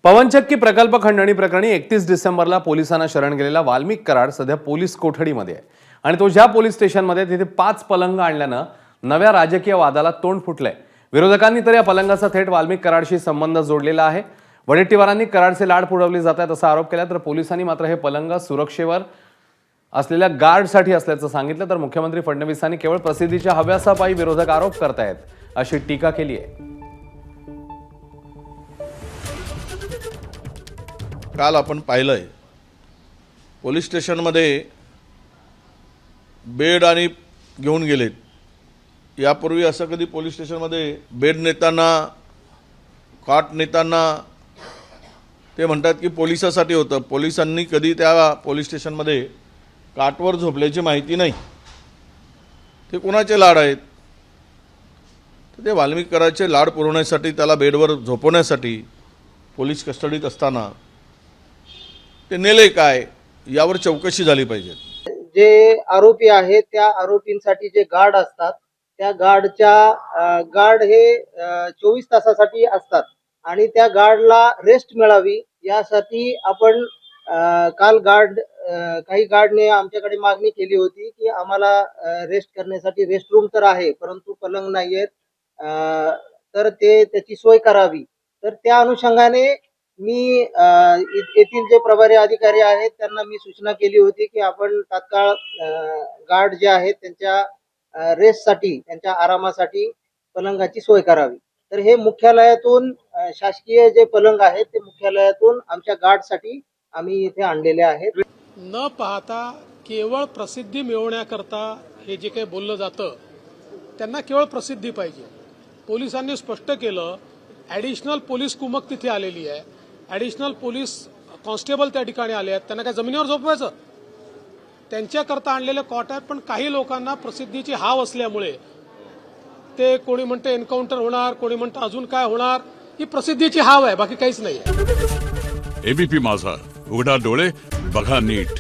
पवनचक्की प्रकल्प खंडणी प्रकरणी 31 डिसेंबरला पोलिसांना शरण गेलेला वाल्मिक कराड सध्या पोलीस कोठडीमध्ये आहे आणि तो ज्या पोलीस स्टेशनमध्ये तिथे 5 पलंग आणल्यानं नव्या राजकीय वादाला तोंड फुटलंय। विरोधकांनी तर या पलंगाचा थेट वाल्मिक कराडशी संबंध जोडलेला आहे। वडेट्टीवारांनी कराडचे लाड पुरवले जात आहेत असा आरोप केला, तर पोलिसांनी मात्र हे पलंग सुरक्षेवर असलेल्या गार्डसाठी असल्याचं सांगितलं। तर मुख्यमंत्री फडणवीसांनी केवळ प्रसिद्धीच्या हव्यासापायी विरोधक आरोप करतायत अशी टीका केली आहे। काल आपण पाहिलंय पोलीस स्टेशनमध्ये बेड आणि घेऊन गेलेत। यापूर्वी असं कधी पोलीस स्टेशनमध्ये बेड नेताना कॉट नेताना ते म्हणतात की पोलिसासाठी होतं। पोलिसांनी कधी त्या पोलीस स्टेशनमध्ये काटवर झोपल्याची माहिती नाही। ते कोणाचे लाड आहेत? तर ते वाल्मिक कराडचे लाड पुरवण्यासाठी, त्याला बेडवर झोपवण्यासाठी पोलीस कस्टडीत असताना ते नेले काय, यावर चौकशी झाली पाहिजे। जे आरोपी आहेत त्या आरोपींसाठी जे गार्ड असतात त्या गार्ड हे 24 तासासाठी असतात आणि त्या गार्डला रेस्ट मिळावी यासाठी आपण काल काही गार्डने आमच्याकडे मागणी केली होती की आम्हाला रेस्ट करण्यासाठी रेस्ट रूम तर आहे परंतु पलंग नाही आहेत, तर त्याची सोय करावी। तर त्या अनुषंगाने मी येथील जे प्रभारी अधिकारी आहेत त्यांना मी सूचना केली होती की आपण तात्काळ गार्ड जे आहेत त्यांच्या रेस्टसाठी, त्यांच्या आरामासाठी पलंगाची सोय करावी। तर हे मुख्यालयातून शासकीय जे पलंग आहेत ते मुख्यालयातून आमच्या गार्डसाठी आम्ही इथे आणलेले आहेत। न पाहता केवळ प्रसिद्धी मिळवण्याकरता हे जे काही बोललं जातं त्यांना केवळ प्रसिद्धी पाहिजे। पोलिसांनी स्पष्ट केलं, ॲडिशनल पोलीस कुमक तिथे आलेली आहे, ॲडिशनल पोलीस कॉन्स्टेबल त्या ठिकाणी आले आहेत, त्यांना काय जमिनीवर झोपवायचं? त्यांच्याकरता आणलेले कॉट आहेत, पण काही लोकांना प्रसिद्धीची हाव असल्यामुळे ते कोणी म्हणते एन्काउंटर होणार, कोणी म्हणतं अजून काय होणार, ही प्रसिद्धीची हाव आहे, बाकी काहीच नाही आहे। एबीपी माझा, उघडा डोळे बघा नीट।